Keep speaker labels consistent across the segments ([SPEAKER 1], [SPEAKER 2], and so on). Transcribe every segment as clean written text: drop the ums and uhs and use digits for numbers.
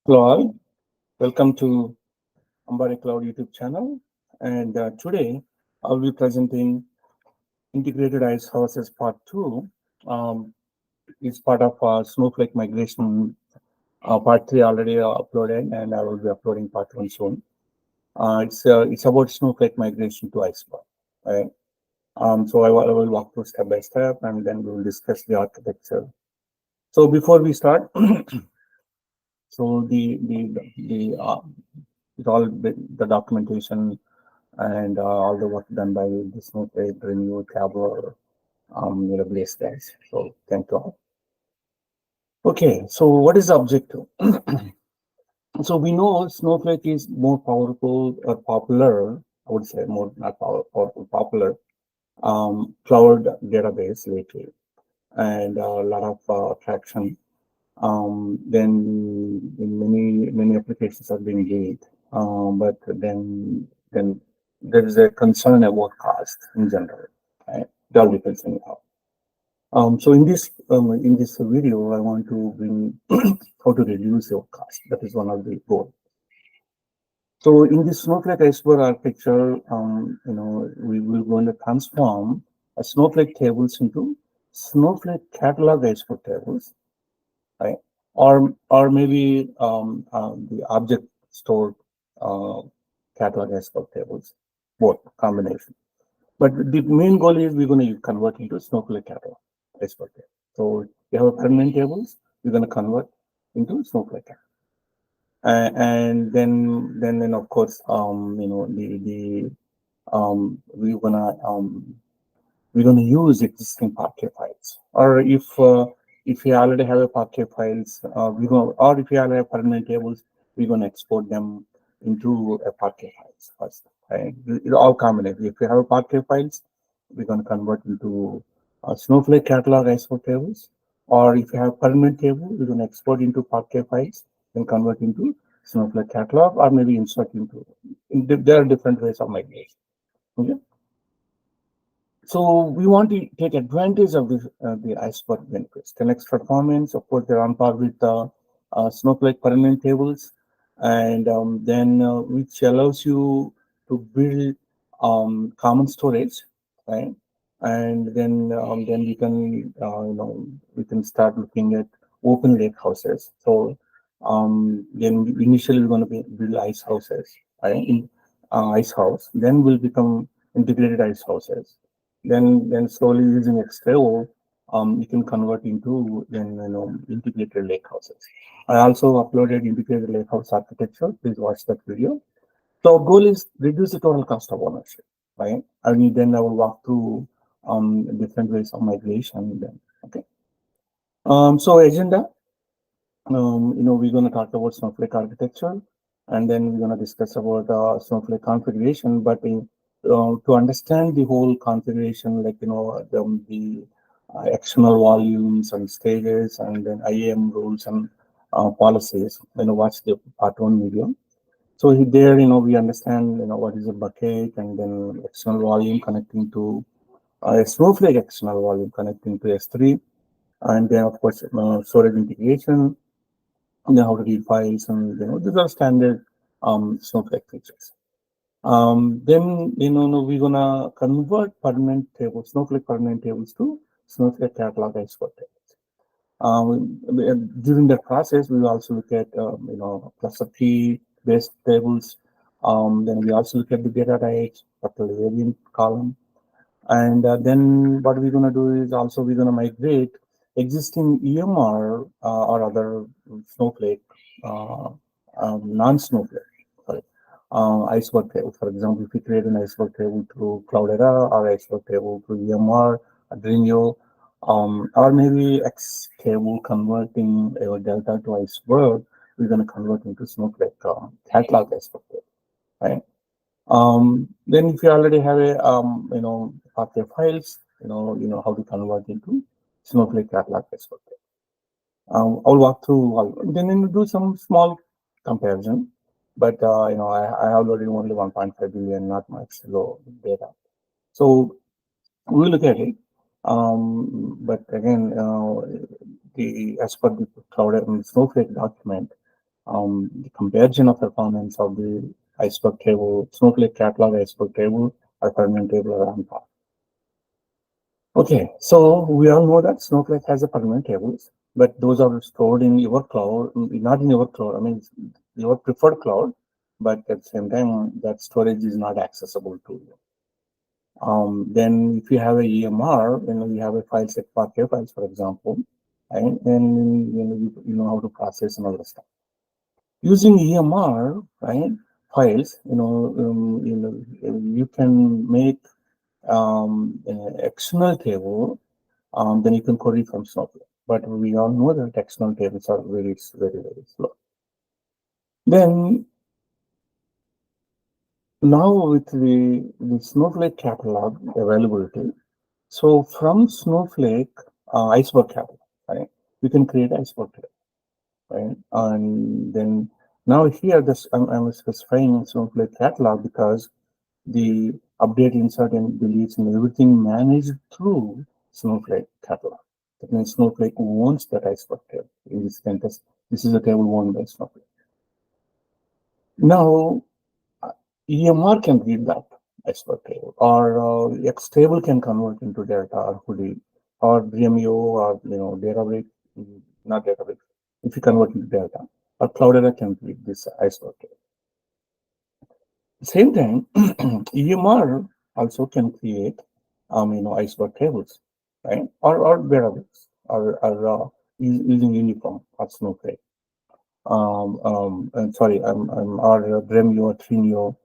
[SPEAKER 1] Hello all, welcome to Ambari Cloud YouTube channel. And today I'll be presenting Integrated Icehouses Part 2. It's part of Snowflake migration. Part 3 already uploaded, and I will be uploading Part 1 soon. It's about Snowflake migration to Iceberg. Right? So I will walk through step by step, and then we will discuss the architecture. So before we start, so it's all the documentation and all the work done by the Snowflake, Renew, Tableau, AWS guys. So thank you all. Okay, so what is the objective? So we know Snowflake is more powerful or popular, I would say more not powerful, popular cloud database lately, and a lot of traction. Then many applications are being built, but then there is a concern about cost in general. Right? It all depends on how. So in this video, I want to bring how to reduce your cost. That is one of the goals. So in this Snowflake Iceberg architecture, we will going to transform a Snowflake tables into Snowflake catalog Iceberg tables, right? Or maybe the object stored uh, catalog Iceberg tables, both combination. But the main goal is we're going to convert into Snowflake catalog Iceberg table. So you have permanent tables, we're going to convert into Snowflake catalog. And then of course we're gonna use existing Parquet files, or if you already have a Parquet files, or if you already have permanent tables, we're gonna export them into a Parquet files first. Right? It's all combination. If you have a Parquet files, we're gonna convert into Snowflake catalog Iceberg tables, or if you have permanent table, we're gonna export into Parquet files and convert into Snowflake catalog, or maybe insert into. There are different ways of migration. Okay. So we want to take advantage of the Iceberg benefits. 10x performance, of course, they're on par with Snowflake permanent tables, and then which allows you to build common storage, right? And then we can start looking at open lake houses. So then initially we're going to build ice houses, right? In ice house, then will become integrated ice houses. Then slowly using X-Trail, you can convert into integrated lake houses. I also uploaded integrated lake house architecture. Please watch that video. So goal is reduce the total cost of ownership, right? And then I will walk through different ways of migration. Then okay. So agenda. We're going to talk about Snowflake architecture, and then we're going to discuss about Snowflake configuration. But to understand the whole configuration, like the XML volumes and stages, and then IAM rules and policies, watch the part 1 video. So there, we understand, what is a bucket, and then XML volume connecting to a Snowflake XML volume connecting to S3, and then of course storage integration, how to read files, and these are standard Snowflake features. Then we're gonna convert permanent tables, Snowflake permanent tables to Snowflake catalog export tables. During that process, we will also look at cluster key based tables. Then we also look at the data types, particularly variant column. And then what we're going to do is also we're going to migrate existing EMR or other Snowflake, non-Snowflake, sorry, Iceberg table. For example, if you create an Iceberg table through Cloudera or Iceberg table through EMR, Adrenio, or maybe X table converting a Delta to Iceberg, we're going to convert into Snowflake catalog Iceberg table, right? Then if you already have a Parquet files, you know how to convert into Snowflake catalog Iceberg. I'll walk through all. Then we'll do some small comparison, but I uploaded only 1.5 billion, not much low data. So we'll look at it. But again, as per the cloud and Snowflake document, the comparison of performance of the Iceberg table, Snowflake catalog Iceberg table, or permanent table or on top. Okay, so we all know that Snowflake has a permanent tables, but those are stored in your cloud, not in your cloud. I mean, your preferred cloud, but at the same time, that storage is not accessible to you. Then if you have a EMR, you have a file set Parquet files, for example, and then you know how to process and all that stuff. Using EMR, right, files, you can make external table, then you can query from Snowflake. But we all know that external tables are very, very, very slow. Then now with the Snowflake catalog availability, so from Snowflake Iceberg catalog, right, we can create Iceberg table, right? And then now here, I'm specifying Snowflake catalog because the update, insert, and deletes and everything managed through Snowflake catalog. That means Snowflake owns that Iceberg table. In this context, this is a table owned by Snowflake. Now, EMR can read that Iceberg table, or X table can convert into data or hoodie, or DMO, or Databricks, not Databricks. If you convert into data, or Cloudera can read this Iceberg table. Same time, EMR also can create, Iceberg tables, right? Or Databricks, or using Uniform or Snowflake. And sorry, or Dremio or Trinio,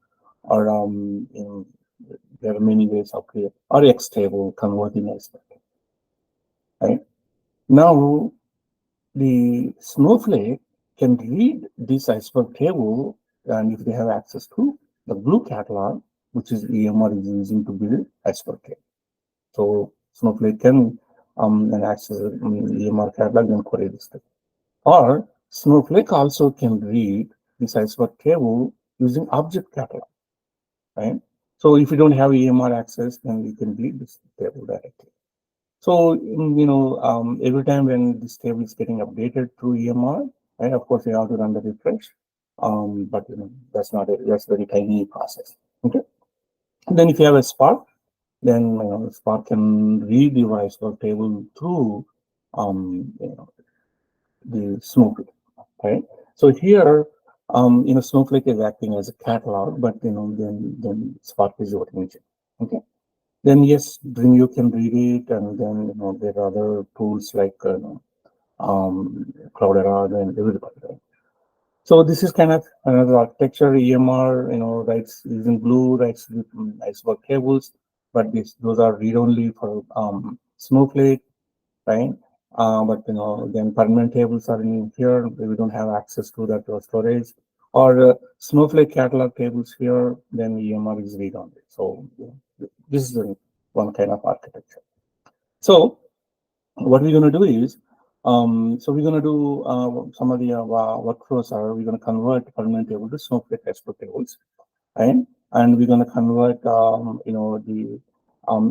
[SPEAKER 1] or there are many ways of create or X table converting Iceberg, right? Now the Snowflake can read this Iceberg table, and if they have access to the Blue catalog, which is EMR is using to build Iceberg table. So Snowflake can and access EMR catalog and query this thing. Or Snowflake also can read this Iceberg table using object catalog, right? So if you don't have EMR access, then you can read this table directly. So, every time when this table is getting updated through EMR, right, of course, you have to run the refresh. But that's very tiny process. Okay. And then if you have a Spark, then Spark can read the Iceberg table through the Snowflake, right? So here, Snowflake is acting as a catalog, but then Spark is your engine. Okay. Then yes, then you can read it, and then there are other tools like Cloudera and everybody. Right? So this is kind of another architecture. EMR, writes using Blue, writes Iceberg tables, but those are read only for Snowflake, right? But then permanent tables are in here. We don't have access to that storage, or Snowflake catalog tables here. Then EMR is read only. So this is one kind of architecture. So what we're going to do is, so we're going to do some of the workflows are we're going to convert permanent table to Snowflake Iceberg tables, right? And we're going to convert the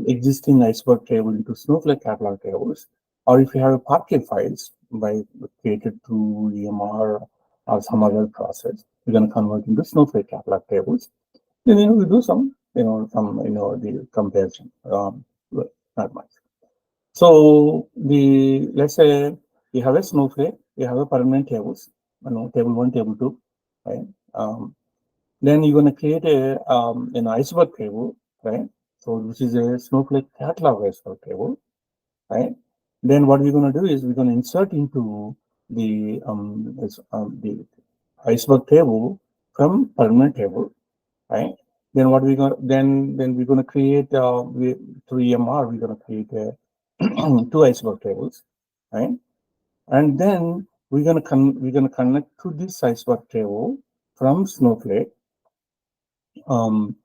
[SPEAKER 1] existing Iceberg table into Snowflake catalog tables, or if you have a Parquet files by created through EMR or some other process, we're going to convert into Snowflake catalog tables. Then we do some the comparison. Not much. So let's say you have a Snowflake, you have a permanent tables, table 1, table 2, right? Then you're going to create an Iceberg table, right? So which is a Snowflake catalog Iceberg table, right? Then what we're going to do is we're going to insert into the Iceberg table from permanent table, right? Then what we going then we're going to create through EMR we're going to create two Iceberg tables, right? And then we're going to connect to this Iceberg table from Snowflake. From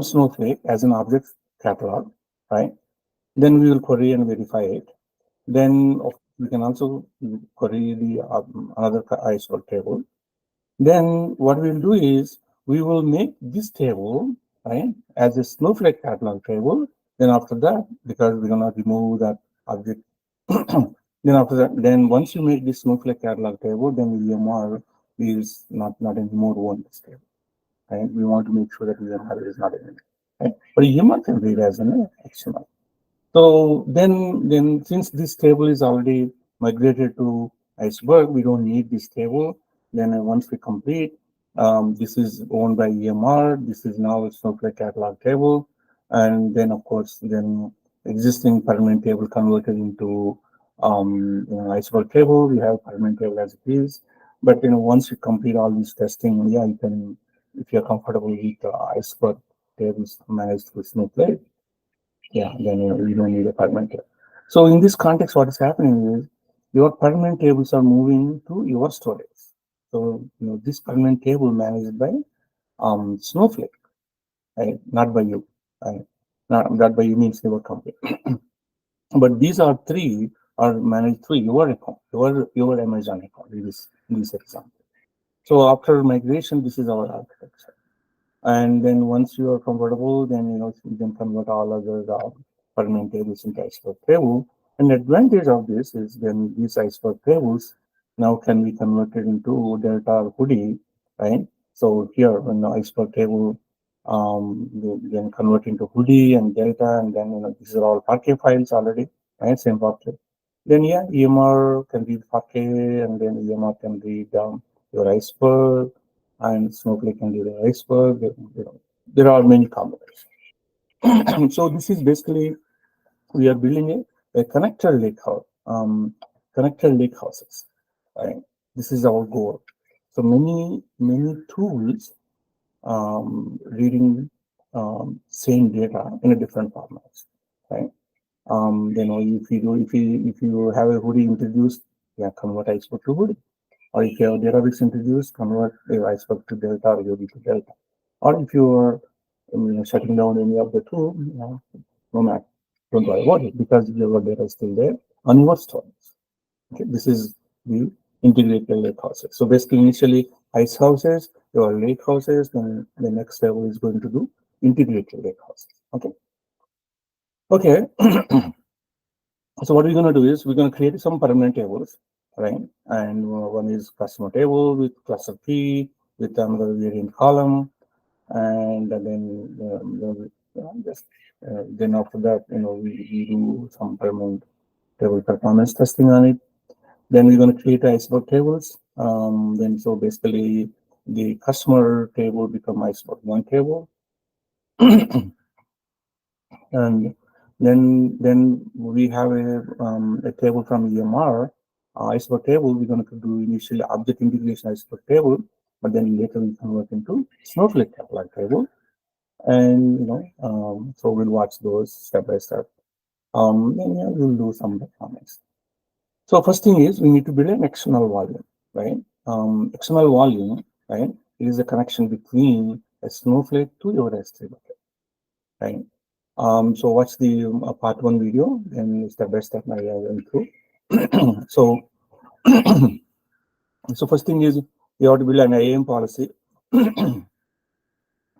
[SPEAKER 1] Snowflake as an object catalog, right? Then we will query and verify it. Then we can also query the another Iceberg table. Then what we'll do is we will make this table, right, as a Snowflake catalog table. Then after that, because we're gonna remove that object Then after that, then once you make this Snowflake catalog table, then EMR is not anymore one this table. Right? We want to make sure that EMR is not in it. Right? But EMR can read as an XML. So then since this table is already migrated to Iceberg, we don't need this table. Then once we complete, this is owned by EMR. This is now a Snowflake catalog table, and then of course then existing permanent table converted into Iceberg table. We have permanent table as it is. But once you complete all this testing, yeah, you can, if you're comfortable with Iceberg tables managed through Snowflake, yeah, then you don't need a permanent table. So in this context, what is happening is your permanent tables are moving to your storage. So this permanent table managed by Snowflake, right? Not by you. Right? Not by you means your company. But these are three are managed through your account, your Amazon account in this example. So after migration, this is our architecture. And then once you are comfortable, then you can convert all other permanent tables into Iceberg table. And the advantage of this is then these Iceberg tables now can be converted into Delta or Hoodie, right? So here when the Iceberg table you then convert into Hoodie and Delta, and then these are all Parquet files already, right? Same Parquet. Then yeah, EMR can read Parquet, and then EMR can read your Iceberg, and Snowflake can do the Iceberg. There are many combinations. So this is basically we are building a connector lake house, connector lake houses. Right? This is our goal. So many tools reading same data in a different formats. Right? If you have a hoodie introduced, yeah, convert Iceberg to hoodie. Or if you have database introduced, convert your Iceberg to Delta or UV to Delta. Or if you are shutting down any of the two, no matter, don't worry about it because your data is still there on your storage. Okay, this is the integrated lake houses. So basically, initially ice houses, your lake houses, then the next level is going to do integrated lake houses. Okay. Okay. So what we're going to do is we're going to create some permanent tables, right? And one is customer table with cluster key with another variant column, and then then after that, we do some permanent table performance testing on it. Then we're going to create Iceberg tables. Then so basically the customer table become Iceberg one table. And then we have a table from EMR, Iceberg table. We're going to do initially object integration Iceberg table, but then later we convert into Snowflake catalog table. And so we'll watch those step by step. Then yeah, we'll do some performance. So first thing is we need to build an external volume, right? External volume, right? It is a connection between a Snowflake to your S3 bucket, right? So watch the part one video, and step by step I went through. So, so first thing is you have to build an IAM policy, and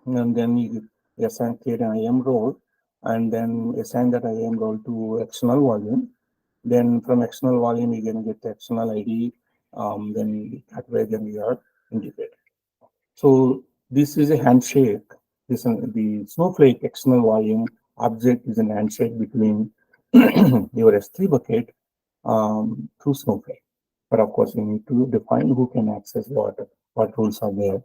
[SPEAKER 1] then you create an IAM role, and then assign that IAM role to external volume. Then from external volume, you can get the external ID. Then that way, then we are integrated. So this is a handshake. The Snowflake external volume object is an handshake between your S3 bucket through Snowflake. But of course, you need to define who can access what rules are there.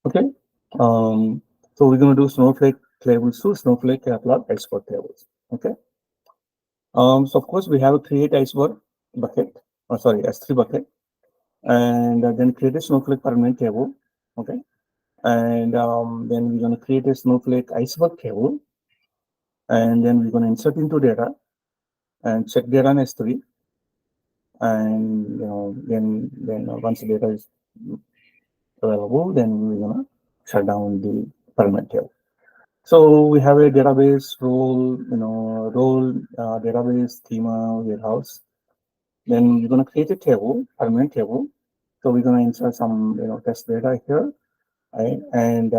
[SPEAKER 1] Okay. So we're going to do Snowflake tables to Snowflake catalog Iceberg tables. Okay. So of course, we have a create Iceberg bucket, sorry, S3 bucket, and then create a Snowflake permanent table. Okay. And then we're going to create a Snowflake Iceberg table, and then we're going to insert into data and check data on S3. And then once the data is available, then we're going to shut down the permanent table. So we have a database role, database schema warehouse. Then we're going to create a table, permanent table. So we're going to insert some test data here, right? And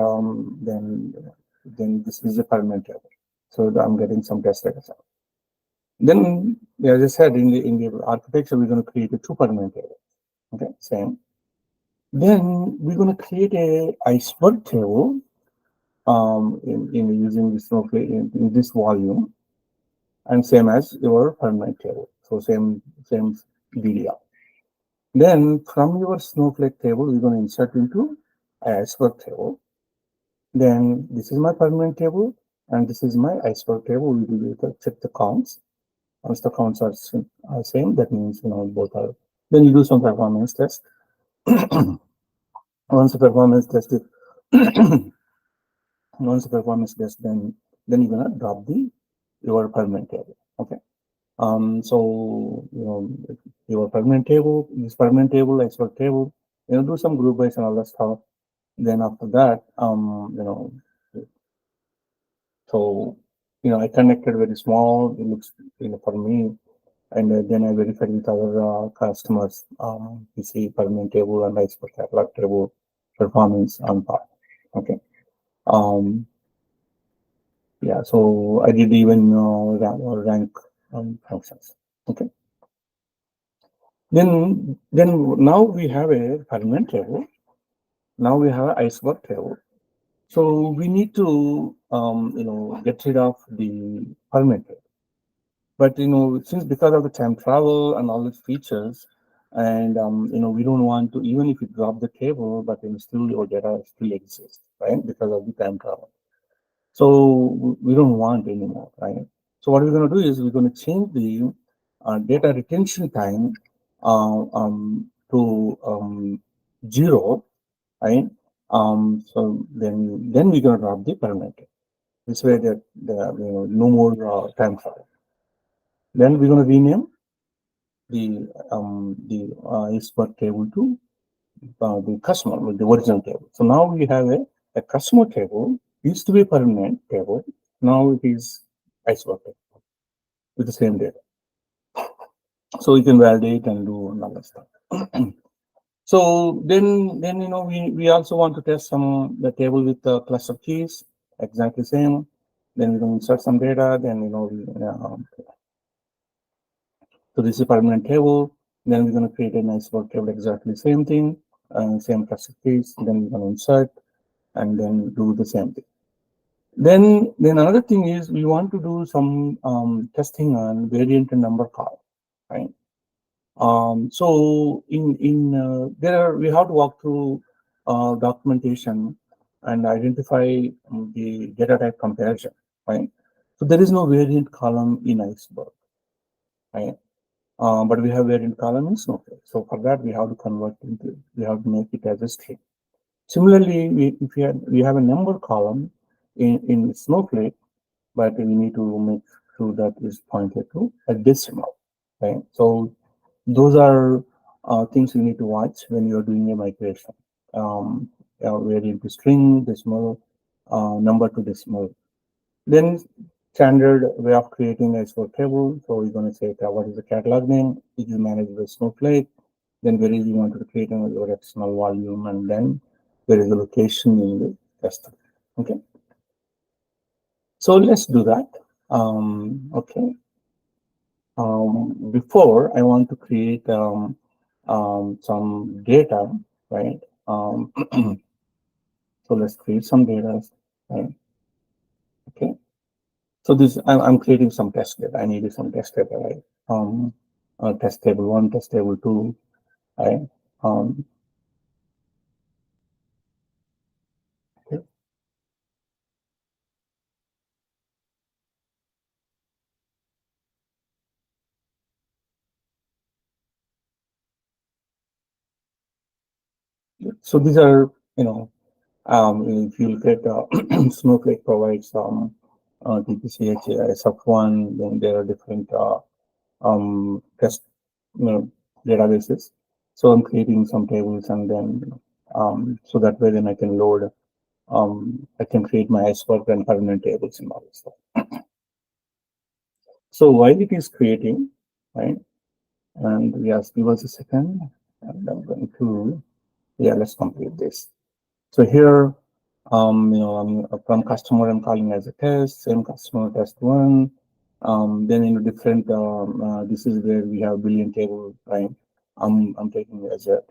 [SPEAKER 1] then this is a permanent table. So I'm getting some test data. Then, as I said, in the architecture, we're going to create a two permanent table. Okay, same. Then we're going to create a iceberg table in using the Snowflake in this volume, and same as your permanent table. So same DDL. Then from your Snowflake table, we're going to insert into iceberg table. Then this is my permanent table, and this is my iceberg table. We will check the counts. Once the counts are same, that means both are. Then you do some performance test. Once the performance test is once the performance test, then you're gonna drop your permanent table. Okay. So your permanent table, this permanent table, expert table, do some group based and all that stuff. Then after that, so I connected very small. It looks for me, and then I verified with other customers. We see permanent table and expert catalog table performance on top. Okay. Um, yeah. So I did even rank functions. Okay. Then now we have a permanent table. Now we have an iceberg table. So we need to get rid of the permanent table. But since because of the time travel and all these features, and we don't want to, even if you drop the table, but still your data still exists, right? Because of the time travel. So we don't want anymore, right? So what we're going to do is we're going to change the data retention time to 0, right? So then we're going to drop the parameter. This way that no more time travel. Then we're going to rename the expert table to the customer with the original table. So now we have a customer table. Used to be a permanent table. Now it is iceberg table with the same data. So we can validate and do another stuff. So then we also want to test the table with the cluster keys, exactly same. Then we're going to insert some data. Then so this is a permanent table. Then we're going to create an iceberg table, exactly same thing, same cluster keys. Then we're going to insert and then do the same thing. Then another thing is we want to do some testing on variant and number call, right? So we have to walk through documentation and identify the data type comparison, right? So there is no variant column in Iceberg, right? But we have variant column in Snowflake. So for that we have to make it as a string. Similarly, if we have a number column in Snowflake, but we need to make sure that is pointed to a decimal, right? So those are things you need to watch when you're doing a migration. Variant to string, decimal, number to decimal. Then standard way of creating a export table. So we're going to say what is the catalog name? It is managed by Snowflake. Then where is you want to create your external volume, and then there is a location in the test. Okay. So let's do that. Okay. Before I want to create some data, right? So let's create some data, right? Okay. So this I'm creating some test data. I needed some test data, right? Test table 1, test table 2, right? Okay. So these are, if you look at Snowflake provides DPCH SF1, then there are different test databases. So I'm creating some tables, and then so that way then I can load. I can create my iceberg and permanent tables and all this stuff. So while it is creating, right? And yes, give us a second, and I'm going to let's complete this. So here, I'm from customer, I'm calling as a test, same customer test 1, Then in a different, this is where we have billion table, right? I'm taking it as a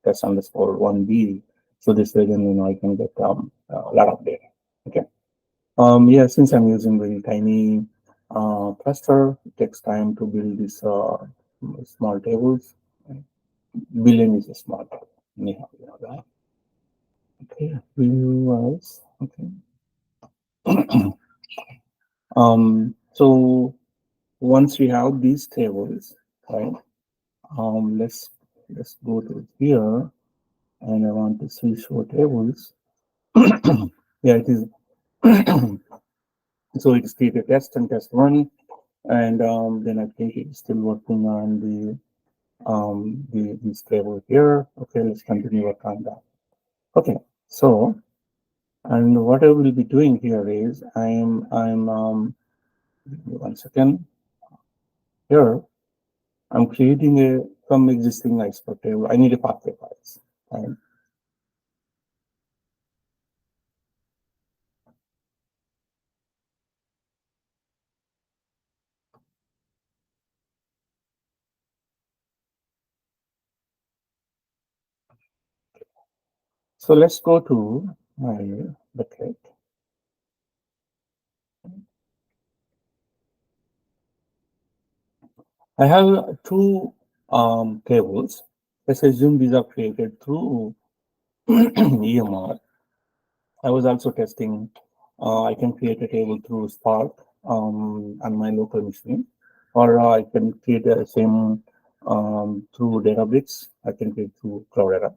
[SPEAKER 1] test underscore 1B. So this way, then, I can get a lot of data. Okay. Yeah, since I'm using very tiny cluster, it takes time to build these small tables. Billion is a small table. Anyhow, that. Okay, view else. Okay. So once we have these tables, right? Let's go to here, and I want to see show tables. Yeah, it is. So it is created test and test one, and then I think it's still working on the this table here. Okay, let's continue work on that. Okay, so and what I will be doing here is I'm give me 1 second here. I'm creating a some existing Iceberg table. I need a pathway files. Right? So let's go to my bucket. I have two tables. Let's assume these are created through EMR. I was also testing. I can create a table through Spark on my local machine, or I can create the same through Databricks. I can create through Cloudera,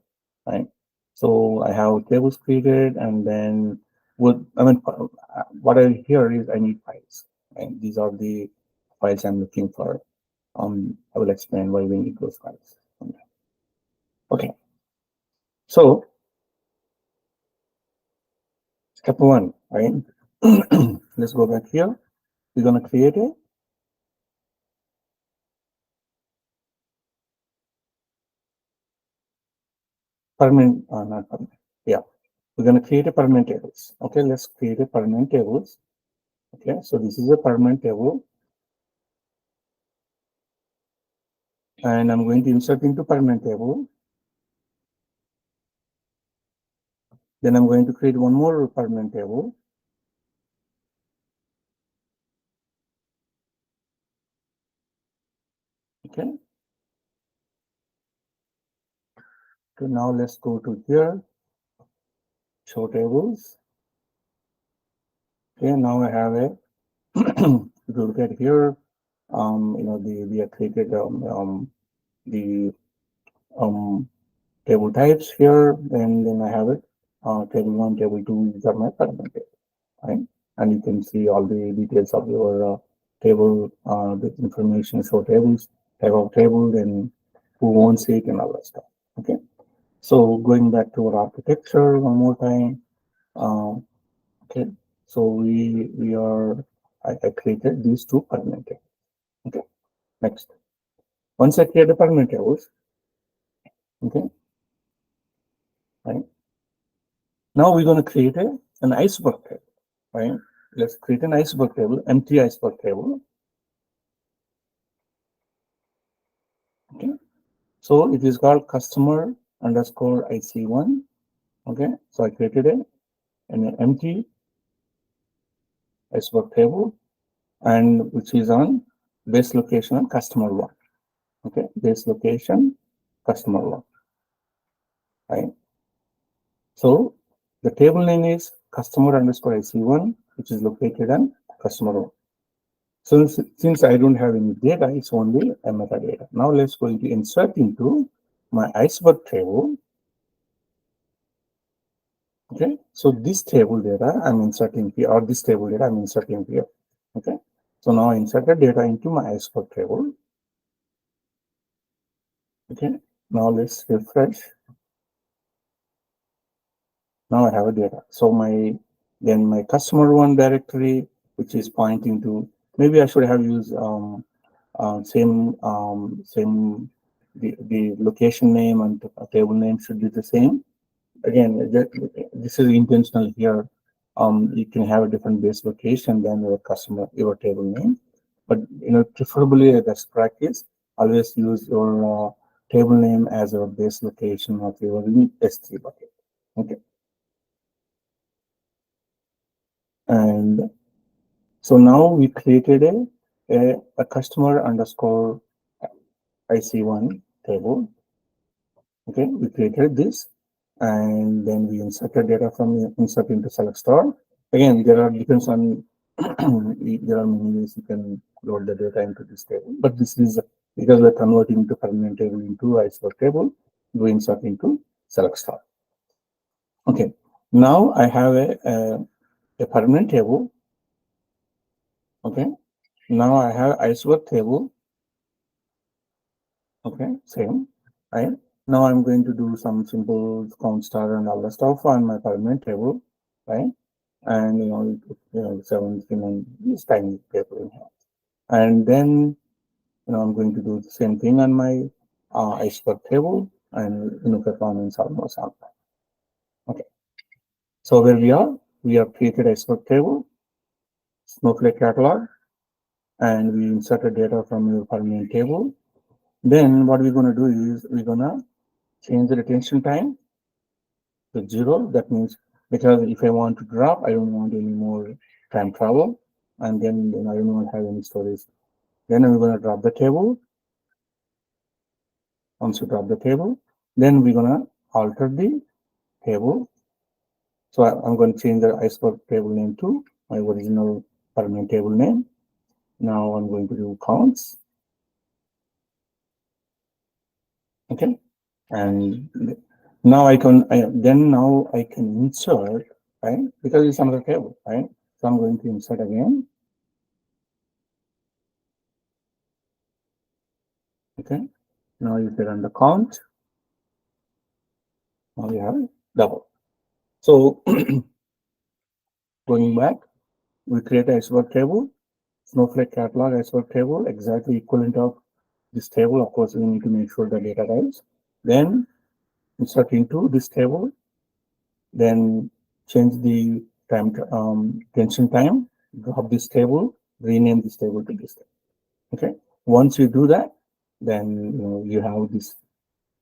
[SPEAKER 1] right? So I have tables created, and then what I hear is I need files, and these are the files I'm looking for. I will explain why we need those files. Okay, so step one, right? Let's go back here. We're going to create a permanent, not permanent. Yeah, we're going to create a permanent tables. Okay, let's create a permanent tables. Okay, so this is a permanent table, and I'm going to insert into permanent table. Then I'm going to create one more permanent table. Okay. So now let's go to here, show tables. Okay, now I have a. If you look at here, we have created the table types here, and then I have it. Table one, table two, these are my permanent tables, right? And you can see all the details of your table, the information, so tables, type of table, and who owns it, and all that stuff. Okay. So going back to our architecture one more time. Um, okay. So we are I created these two permanent tables. Okay. Next. Once I create the permanent tables, okay, right? Now we're going to create an iceberg table, right? Let's create an iceberg table, empty iceberg table. Okay. So it is called customer underscore IC1. Okay. So I created an empty iceberg table, and which is on base location on customer one. Okay. Base location, customer one. Right. So the table name is customer underscore IC1, which is located on customer one. So since I don't have any data, it's only a metadata. Now let's going to insert into my iceberg table. Okay, so this table data I'm inserting here, or this table data I'm inserting here. Okay, so now I inserted data into my iceberg table. Okay, now let's refresh. Now I have a data. So my customer one directory, which is pointing to, maybe I should have used same the location name and the table name should be the same. Again, this is intentional here. You can have a different base location than your customer, your table name. But preferably a best practice, always use your table name as your base location of your S3 bucket. Okay, and so now we created a customer underscore IC1 table. Okay, we created this, and then we inserted data from insert into select star. Again, there are depends on there are many ways you can load the data into this table, but this is because we're converting to permanent table into Iceberg table, we insert into select star. Okay, now I have a permanent table. Okay, now I have Iceberg table. Okay, same. Right. Now I'm going to do some simple count star and all the stuff on my permanent table, right? And 17 and this tiny paper in here. And then I'm going to do the same thing on my Iceberg table, and performance almost on that. Okay. So where we have created Iceberg table, Snowflake catalog, and we inserted data from your permanent table. Then what we're going to do is we're going to change the retention time to 0. That means because if I want to drop, I don't want any more time travel, and then I don't want to have any storage. Then I'm going to drop the table. Once you drop the table, then we're going to alter the table. So I'm going to change the Iceberg table name to my original permanent table name. Now I'm going to do counts. Okay, and now I can insert, right, because it's another table, right? So I'm going to insert again. Okay, now you can run the count. Now we have double. So going back, we create a Iceberg table, Snowflake catalog Iceberg table, exactly equivalent of this table. Of course, we need to make sure the data arrives. Then insert into this table, then change the time tension time, drop this table, rename this table to this table. Okay. Once you do that, then you have this.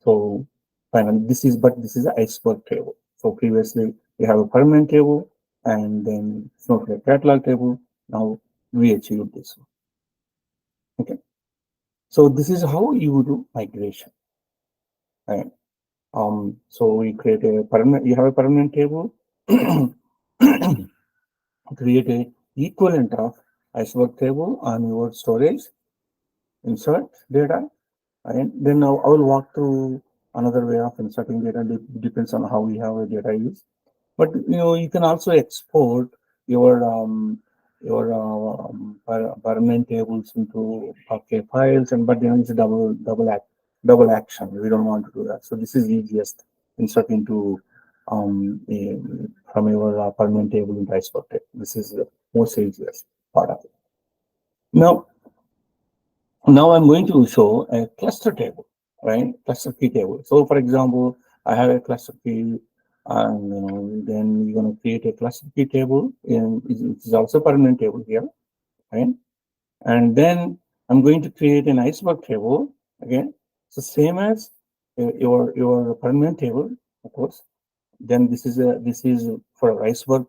[SPEAKER 1] So finally, this is an Iceberg table. So previously we have a permanent table and then Snowflake catalog table. Now we achieved this one. Okay. So this is how you do migration. Right. So we create a permanent. You have a permanent table. Create a equivalent of Iceberg table on your storage. Insert data, and then now I will walk through another way of inserting data. Depends on how we have a data is. But you can also export your permanent tables into Parquet files, and but it's a double action. We don't want to do that. So this is easiest insert into from your permanent table into Iceberg table. This is the most easiest part of it. Now I'm going to show a cluster table, right? Cluster key table. So for example, I have a cluster key, and then we're going to create a cluster key table, and it is also permanent table here, right? And then I'm going to create an Iceberg table again. So same as your permanent table, of course. Then this is for Iceberg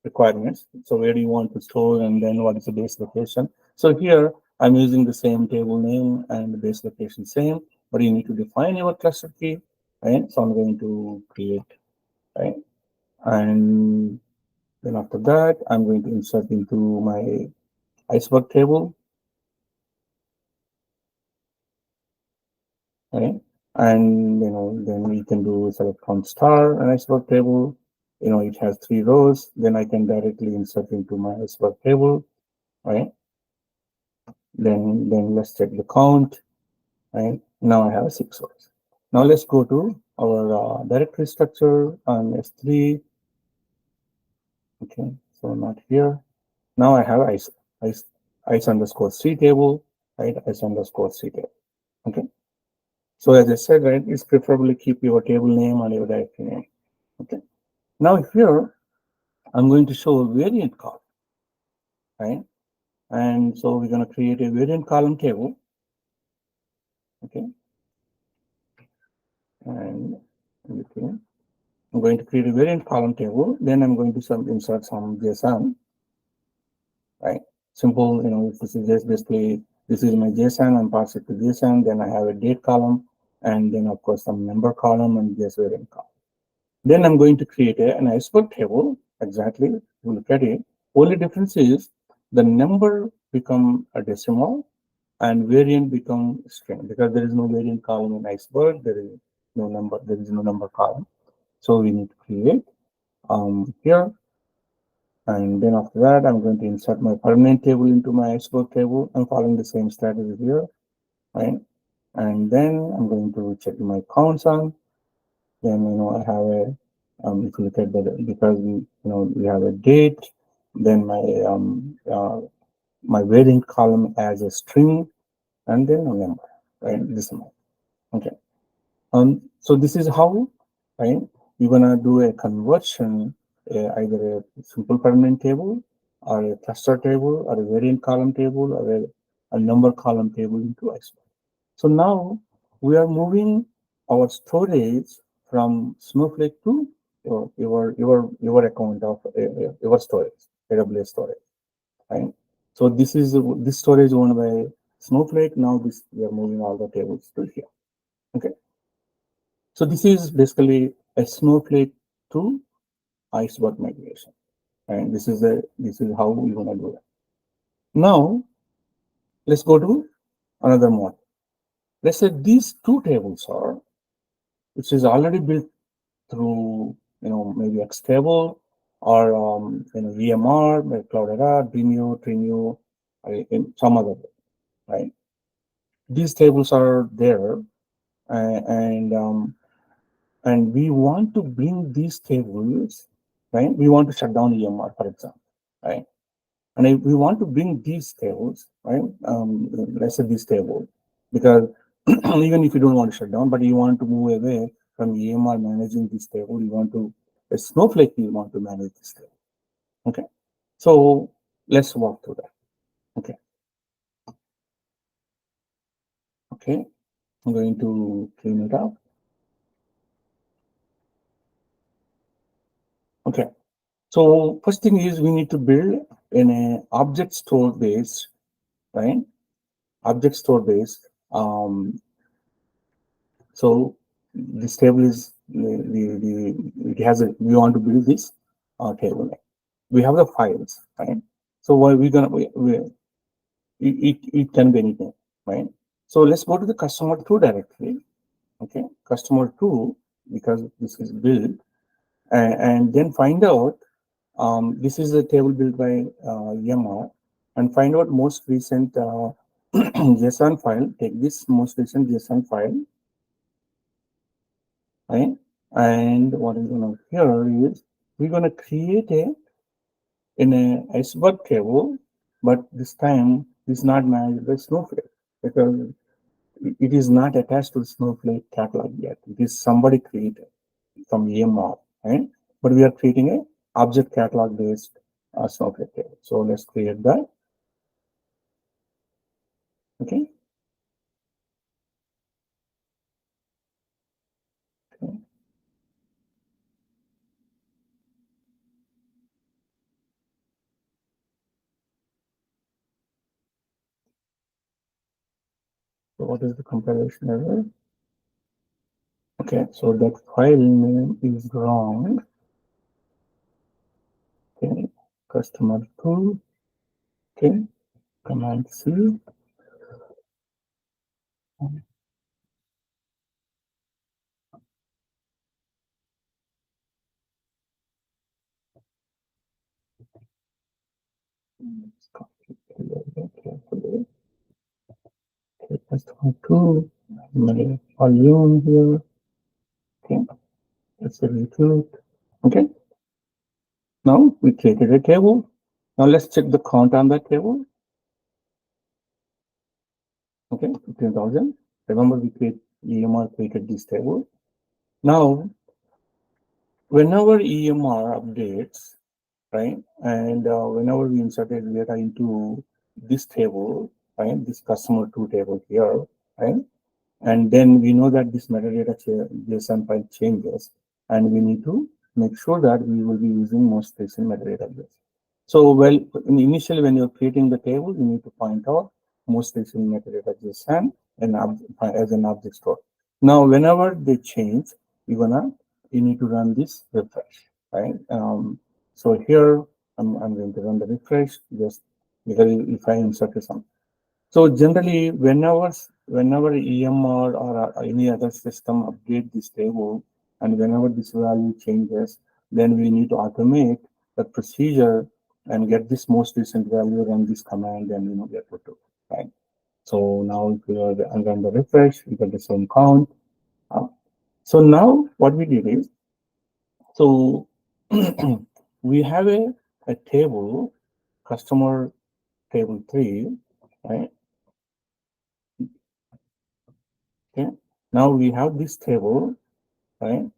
[SPEAKER 1] requirements. So where do you want to store, and then what is the base location? So here I'm using the same table name and the base location same, but you need to define your cluster key, right? So I'm going to create, right? And then after that, I'm going to insert into my Iceberg table, right? And then we can do select count star an Iceberg table. It has 3 rows. Then I can directly insert into my Iceberg table, right? Then let's check the count, right? Now I have 6 rows. Now let's go to our directory structure on S3. Okay, so not here. Now I have ice underscore C table, right? Ice underscore C table. Okay. So as I said, right, it's preferably keep your table name and your directory name. Okay. Now here I'm going to show a variant call, right? And so we're going to create a variant column table. Okay. And okay. I'm going to create a variant column table. Then I'm going to insert some JSON, right? Simple, this is just basically, this is my JSON, I'm pass it to JSON, then I have a date column, and then of course some number column and just variant column. Then I'm going to create an iceberg table. Exactly, you look at it. Only difference is the number become a decimal and variant become string, because there is no variant column in iceberg. There is no number column. So we need to create here. And then after that, I'm going to insert my permanent table into my iceberg table. I'm following the same strategy here, right? And then I'm going to check my counts on. Then I have a if you look at that, because we have a date. Then my variant column as a string, and then a number, right? This amount. Okay. So this is how, right? You're gonna do a conversion, either a simple permanent table, or a cluster table, or a variant column table, or a number column table into Iceberg. So now we are moving our storage from Snowflake to your account of your storage, AWS storage, right? So this storage owned by Snowflake. Now we are moving all the tables to here. Okay. So this is basically a Snowflake to Iceberg migration, and this is how we want to do it. Now let's go to another model. Let's say these two tables are, which is already built through maybe Xtable or EMR, like Cloudera, Dremio, Tremio, in some other way, right? These tables are there, and and we want to bring these tables, right? We want to shut down EMR, for example, right? And if we want to bring these tables, right? Let's say this table, because even if you don't want to shut down, but you want to move away from EMR managing this table, you want to, a Snowflake, you want to manage this table. Okay. So let's walk through that. Okay. Okay. I'm going to clean it up. Okay. So first thing is we need to build in a object store base, right? Object store base. So this table is it has a, we want to build this table. We have the files, right? So what we're gonna it can be anything, right? So let's go to the customer two directory. Okay, customer two, because this is built, and then find out this is a table built by Yammer, and find out most recent JSON file. Take this most recent JSON file, right? And what is going to here is we're going to create in a iceberg table, but this time it's not managed by Snowflake, because it is not attached to the Snowflake catalog yet. It is somebody created from EMR, right? But we are creating a object catalog based Snowflake table. So let's create that. Okay. Okay. So what is the compilation error? Okay, so that file name is wrong. Okay, customer two. Okay, command C. Let's copy it carefully. Okay, customer two. My volume here. Okay, let's execute. Okay, now we created a table. Now let's check the count on that table. Okay, 15,000. Remember, we create EMR created this table. Now, whenever EMR updates, right, and whenever we inserted data into this table, right? This customer two table here, right? And then we know that this metadata JSON file changes, and we need to make sure that we will be using most recent metadata base. So, well, initially when you're creating the table, you need to point out most recent metadata JSON and as an object store. Now, whenever they change, you need to run this refresh, right? So here I'm going to run the refresh just because if I insert some. So generally, whenever EMR or any other system update this table, and whenever this value changes, then we need to automate the procedure and get this most recent value, run this command, and get put to right. So now if we are run the refresh, we get the same count. Uh, so now what we did is, so we have a table, customer table 3, right? Okay. Now we have this table, right?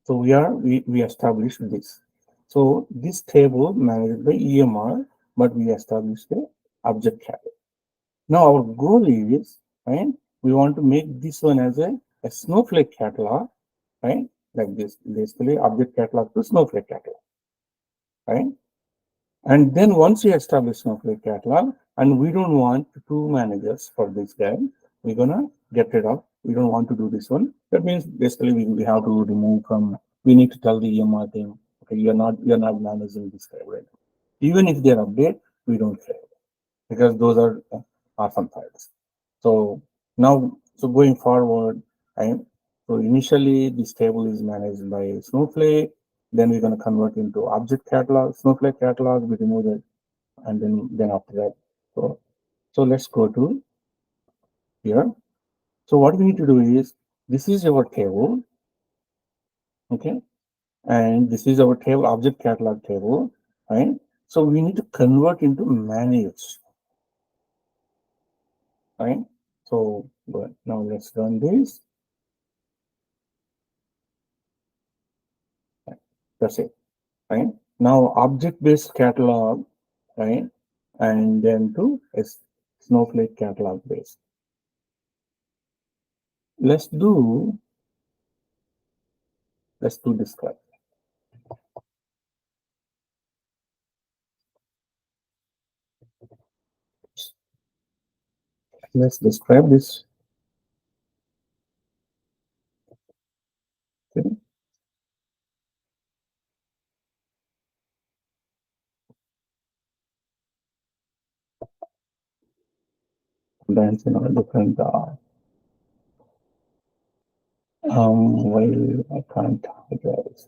[SPEAKER 1] So we established this. So this table managed by EMR, but we established the object catalog. Now our goal is, right? We want to make this one as a Snowflake catalog, right? Like this, basically object catalog to Snowflake catalog, right? And then once we establish Snowflake catalog, and we don't want two managers for this guy, we're gonna get rid of. We don't want to do this one. That means basically we have to remove from. We need to tell the EMR thing. Okay, you're not managing this guy, right? Even if they're update, we don't care because those are orphan files. So now, so going forward, right? So initially this table is managed by Snowflake. Then we're going to convert into object catalog, Snowflake catalog. We remove it, and then after that, so let's go to here. So what we need to do is, this is our table, okay, and this is our table, object catalog table, right? So we need to convert into manage, right? So good. Now let's run this. That's it, right? Now object-based catalog, right? And then to a Snowflake catalog base. Let's do describe. Let's describe this. Okay. Then different why I can't address.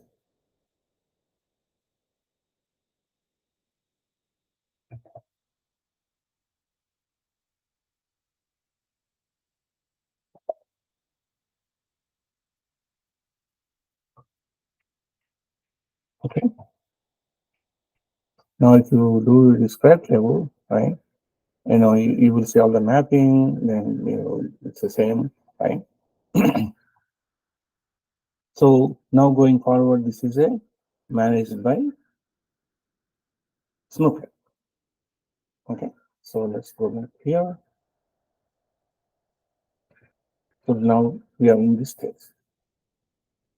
[SPEAKER 1] Okay. Now if you do describe level, right? You will see all the mapping, then it's the same, right? So now going forward, this is a managed by Snowflake. Okay, so let's go back here. So now we are in this stage.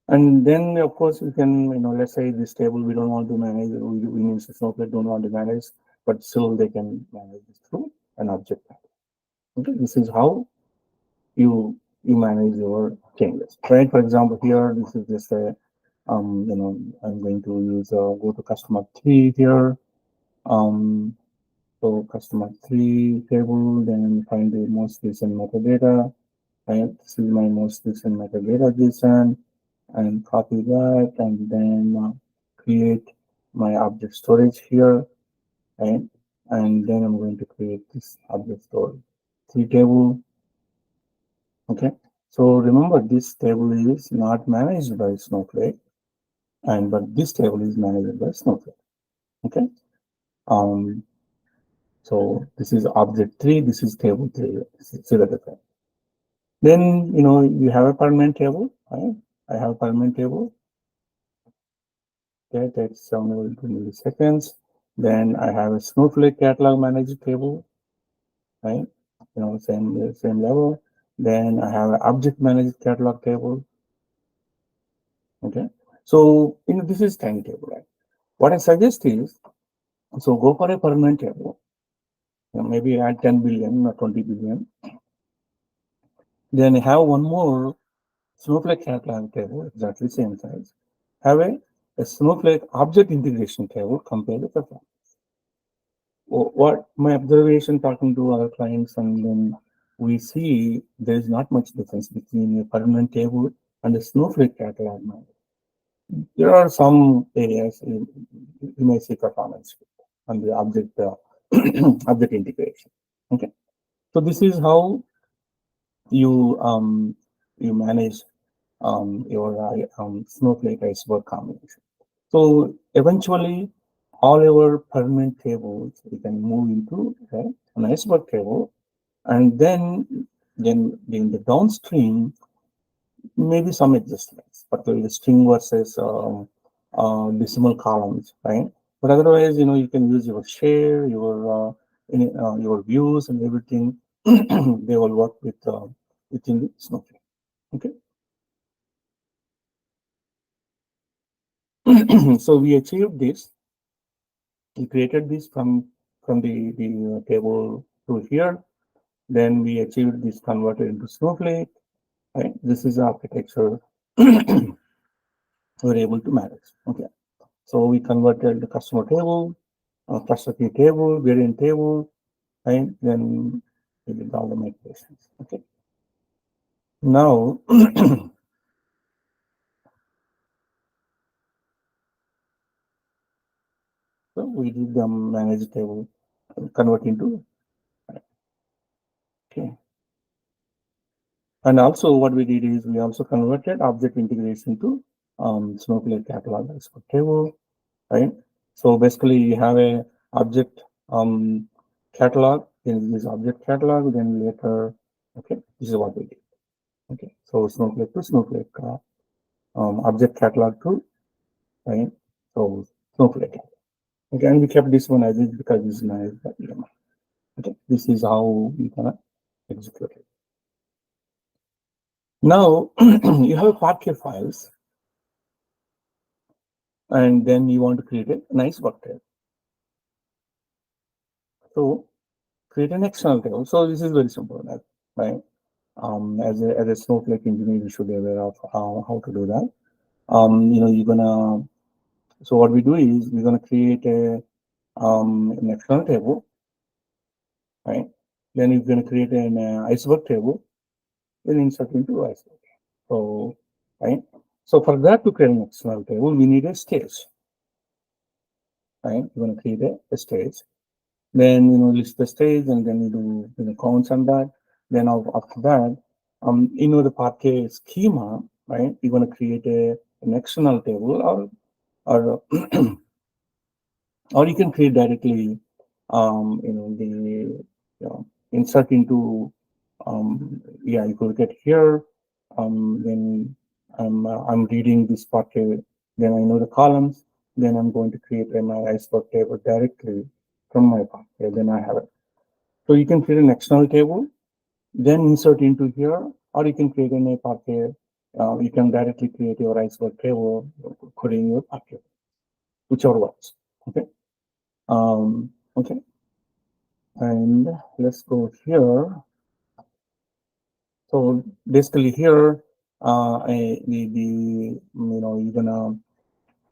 [SPEAKER 1] And then of course we can, let's say this table we don't want to manage, we mean Snowflake don't want to manage, but still they can manage this through an object. Okay, this is how you manage your changes, right? For example, here this is just a I'm going to use go to customer 3 here. So customer 3 table, then find the most recent metadata. Right, this is my most recent metadata JSON, and copy that, and then create my object storage here, right? And then I'm going to create this object storage 3 table. Okay, so remember this table is not managed by Snowflake, but this table is managed by Snowflake. Okay, so this is object 3, this is table 3. See the difference. Then you have a permanent table, right? I have a permanent table. Okay, takes 7 milliseconds. Then I have a Snowflake catalog manager table, right? Same level. Then I have an object manager catalog table. Okay. So this is tiny table, right? What I suggest is, so go for a permanent table. Maybe add 10 billion or 20 billion. Then have one more Snowflake catalog table, exactly same size. Have a Snowflake object integration table compared to performance. What my observation talking to our clients, and then we see there is not much difference between a permanent table and a Snowflake catalog model. There are some areas you may see performance on the object object integration. Okay, so this is how you you manage your Snowflake Iceberg combination. So eventually, all our permanent tables we can move into an Iceberg table, and then in the downstream maybe some adjustments, particularly the string versus decimal columns, right? But otherwise, you can use your share, your views, and everything. They will work within Snowflake. Okay. So we achieved this. We created this from the table to here. Then we achieved this converted into Snowflake. Right. This is the architecture we're able to manage. Okay. So we converted the customer table, cluster key table, variant table, right? Then we did all the migrations. Okay. Now, so we did the managed table convert into, okay. And also what we did is we also converted object integration to Snowflake catalog export table, right? So basically you have a object catalog, then this object catalog, then later, okay, this is what we did. Okay, so Snowflake to Snowflake object catalog to, right? So Snowflake. Okay, and we kept this one as is because this is managed by EMI. Okay, this is how we gonna execute it. Now you have Parquet files, and then you want to create a nice bucket. So create an external table. So this is very simple, right? As a Snowflake engineer, you should be aware of how to do that. You're gonna. So what we do is we're gonna create an external table, right? Then you're gonna create an Iceberg table, then insert into Iceberg. So, right. So for that to create an external table, we need a stage, right? You're gonna create a stage. Then list the stage, and then you do counts on that. Then after that, the Parquet schema, right? You're gonna create an external table, or or you can create directly, insert into, you could get here, then I'm reading this Parquet, then I know the columns, then I'm going to create my Iceberg table directly from my Parquet, then I have it. So you can create an external table, then insert into here, or you can create a Parquet. You can directly create your Iceberg table, putting your Parquet, whichever works. Okay. Okay. And let's go here. So basically here, you're gonna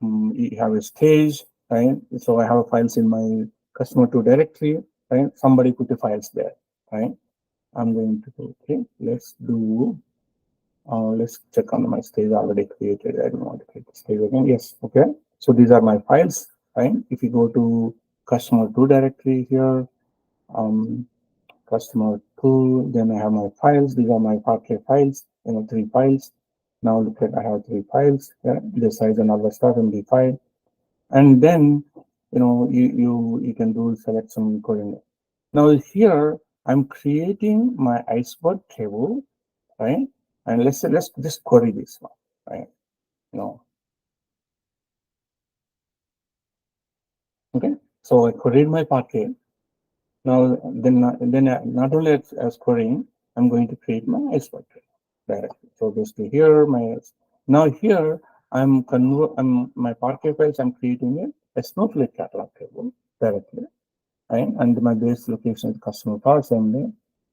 [SPEAKER 1] you have a stage, right? So I have files in my customer to directory, right? Somebody put the files there, right? I'm going to go, okay, let's check on my stage already created. I don't want to create the stage again. Yes, okay. So these are my files, right? If you go to customer to directory here, customer tool, then I have my files. These are my Parquet files, 3 files. Now look at, I have 3 files, the size and all the stuff in the file. And then, you can do select some coordinate. Now here, I'm creating my Iceberg table, right? And let's just query this one, right? Okay. So I queried my Parquet. Now, not only as querying, I'm going to create my Iceberg directly. So basically here, now here, I'm my Parquet files, I'm creating a Snowflake catalog table directly, right? And my base location is customer parts only.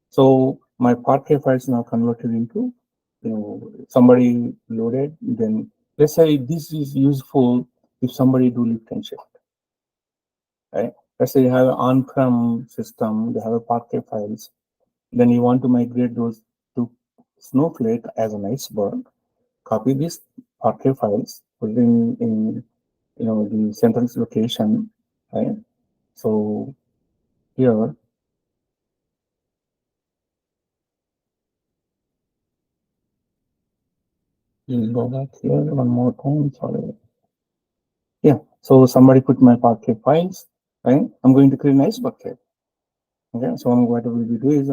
[SPEAKER 1] So my Parquet files now converted into, somebody loaded. Then let's say this is useful if somebody do lift and shift, right? Let's say you have an on-prem system, they have a Parquet files, then you want to migrate those to Snowflake as an Iceberg. Copy these Parquet files, put it in the central location, right? So here you go back here one more time. Sorry. Yeah. So somebody put my Parquet files, right? I'm going to create an Iceberg table. Okay, so what I will be doing is,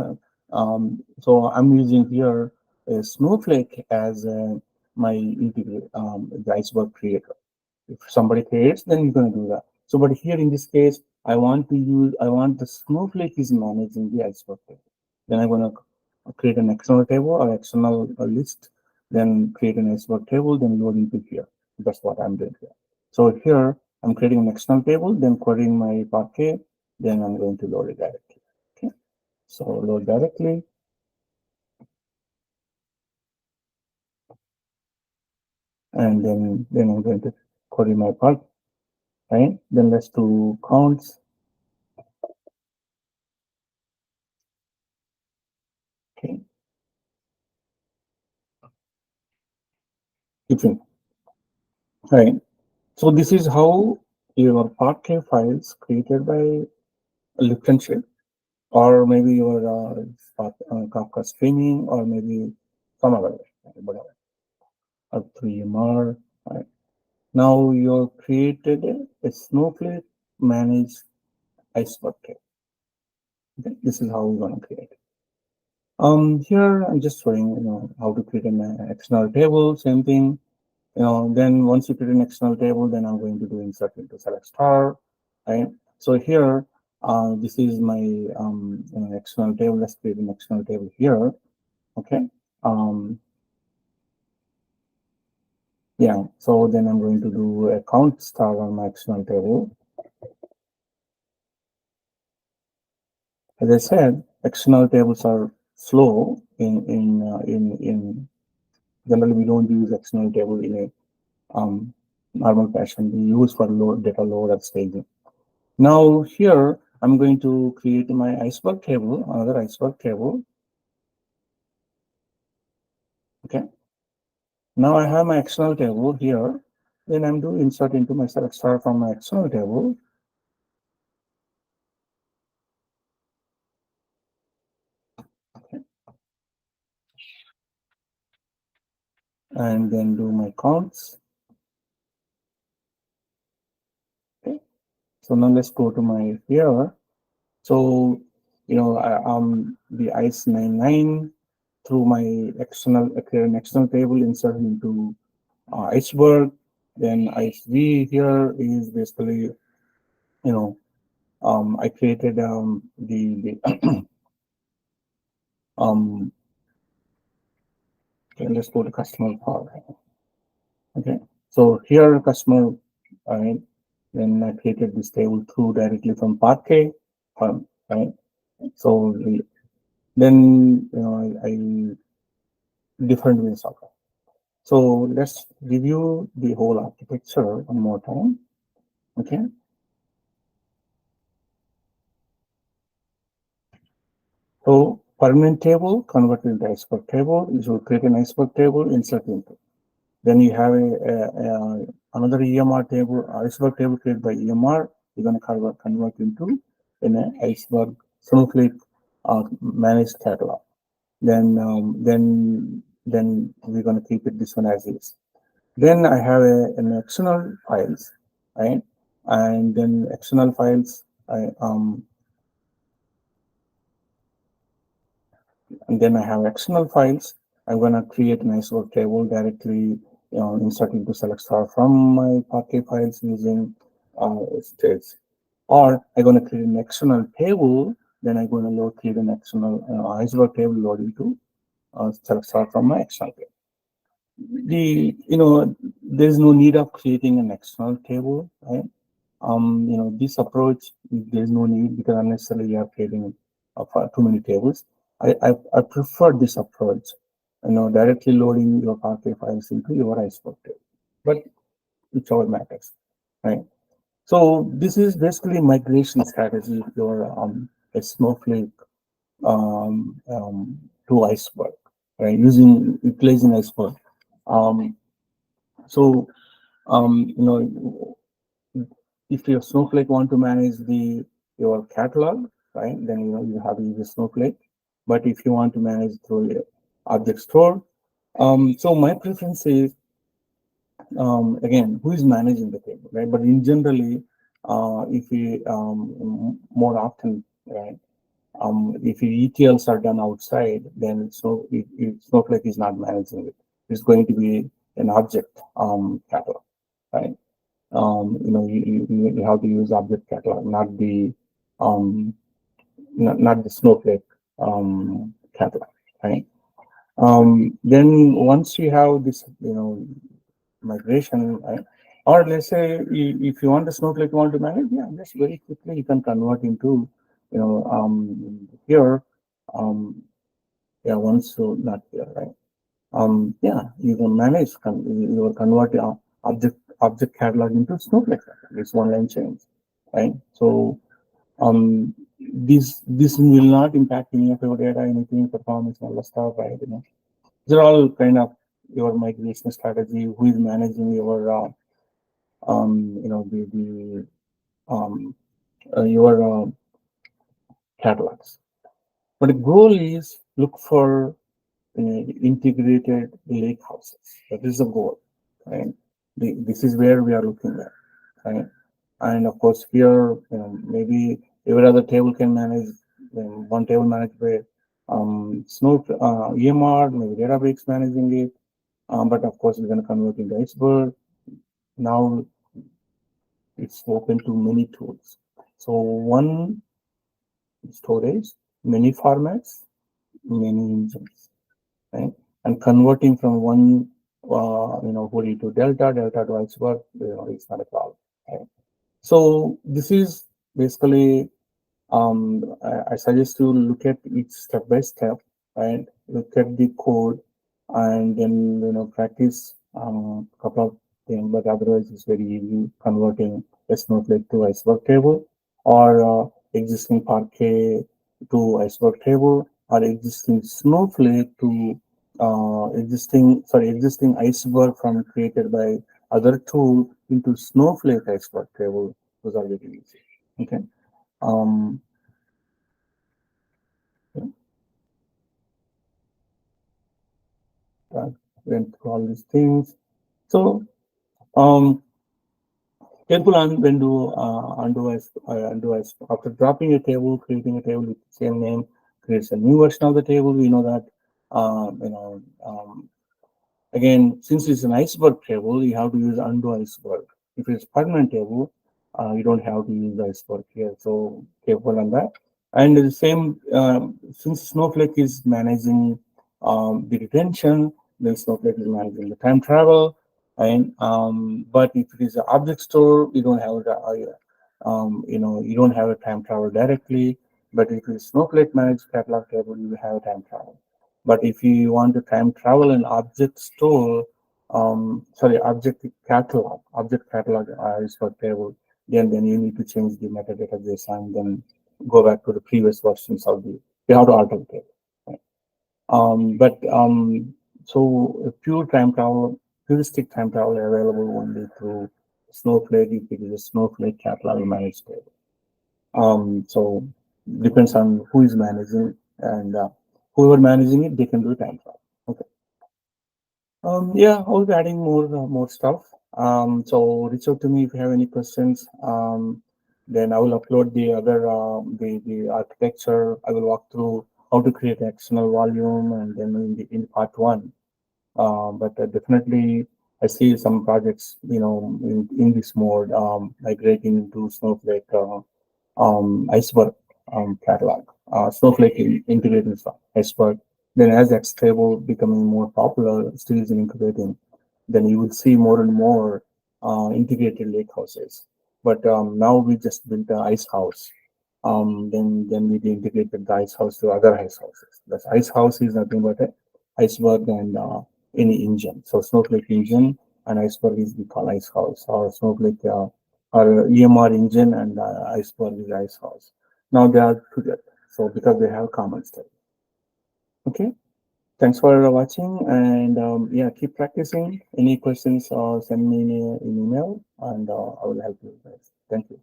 [SPEAKER 1] so I'm using here a Snowflake as my integrate the Iceberg creator. If somebody creates, then you're going to do that. So, but here in this case, I want the Snowflake is managing the Iceberg table. Then I'm going to create an external table or external list, then create an Iceberg table, then load into here. That's what I'm doing here. So here I'm creating an external table, then querying my Parquet, then I'm going to load it directly. Okay. So load directly, and then I'm going to query my part, right? Then let's do counts. Okay. Kitchen. Right. So this is how your Parquet files created by Lipton or maybe your Kafka streaming, or maybe some other way, whatever, or 3MR. Right. Now you created a Snowflake managed Iceberg table. Okay. This is how we're going to create it. Here I'm just showing how to create an external table. Same thing. Then once you create an external table, then I'm going to do insert into select star, right? So here, this is my external table. Let's create an external table here, okay? Yeah, so then I'm going to do a count star on my external table. As I said, external tables are slow in generally we don't use external table in a normal fashion. We use for data load and staging. Now here, I'm going to create my Iceberg table, another Iceberg table. Okay. Now I have my external table here. Then I'm doing insert into my select star from my external table. Okay. And then do my counts. Okay. So now let's go to my here. So the ICE 99 through my external an external table insert into Iceberg. Then ICE here is basically I created the okay, let's go to customer part. Okay, so here customer, right? Then I created this table through directly from Parquet, right? So then I different ways of it. So let's review the whole architecture one more time. Okay. So permanent table converted into Iceberg table. You should create an Iceberg table, insert into. Then you have another EMR table, Iceberg table created by EMR. You're going to convert into an Iceberg Snowflake managed catalog. Then we're going to keep it this one as is. Then I have an external files, right? And then external files, and then I have external files. I'm going to create an Iceberg table directly, insert into select star from my Parquet files using states. Or I'm going to create an external table, then I'm going to create an external Iceberg table load into start from my external table. There's no need of creating an external table, right? This approach, there's no need because unnecessarily you are creating too many tables. I prefer this approach, directly loading your Parquet files into your Iceberg table, but whichever matters, right? So this is basically migration strategy if you're a Snowflake to Iceberg, right? Utilizing Iceberg. Um, so if your Snowflake want to manage your catalog, right? Then you have to use Snowflake. But if you want to manage through object store, so my preference is again, who is managing the table, right? But in generally, if we more often, right? If your ETLs are done outside, then if Snowflake is not managing it. It's going to be an object catalog, right? You have to use object catalog, um, not the Snowflake catalog, right? Then once you have this, migration, right? Or let's say if you want the Snowflake you want to manage, yeah, just very quickly you can convert into, here, yeah, once so not here, right? Yeah, you can manage, you will convert object catalog into Snowflake catalog. It's one line change, right? So this will not impact any of your data, anything, performance, all the stuff, right? These are all kind of your migration strategy. Who is managing your the um, your catalogs? But the goal is look for integrated lake houses. That is the goal, right? This is where we are looking at, right? And of course, here, maybe every other table can manage, one table managed by EMR, maybe Databricks managing it. But of course, we're going to convert into Iceberg. Now it's open to many tools. So one storage, many formats, many engines, right? And converting from one, Hori to Delta to Iceberg, it's not a problem, right? So this is basically, I suggest you look at each step by step, right? Look at the code and then, practice a couple of things, but otherwise it's very easy converting a Snowflake to Iceberg table or existing Parquet to Iceberg table or existing Snowflake to existing Iceberg from created by other tool into Snowflake Iceberg table. Those are very easy. Okay. Um, went through all these things. So, careful on when do undo as after dropping a table, creating a table with the same name, creates a new version of the table. We know that, um, you know, um, again, since it's an Iceberg table, you have to use undo Iceberg. If it's permanent table, you don't have to use the Iceberg here. So careful on that. And the same, since Snowflake is managing the retention, then Snowflake is managing the time travel. And but if it is an object store, you don't have you don't have a time travel directly. But if it's Snowflake managed catalog table, you have a time travel. But if you want to time travel an object store, object catalog is for table, then you need to change the metadata JSON, then go back to the previous versions of you have to alter the table. Right? But so a puristic time travel available only through Snowflake if it is a Snowflake catalog managed table. So depends on who is managing and whoever managing it, they can do time travel. Okay. Yeah, I'll be adding more stuff. So reach out to me if you have any questions. Then I will upload the other the architecture. I will walk through how to create an external volume, and then in part one. But definitely, I see some projects, in this mode, migrating to Snowflake. Iceberg catalog, Snowflake integrated Iceberg. Then as that stable becoming more popular, still is incubating, then you will see more and more integrated lake houses. But now we just built the ice house. Then we integrated the ice house to other ice houses. The ice house is nothing but a iceberg and any engine. So Snowflake engine and iceberg is we call ice house, or Snowflake or EMR engine and iceberg is ice house. Now they are together. So because they have common study. Okay. Thanks for watching, and yeah, keep practicing. Any questions, send me an email, and I will help you guys. Thank you.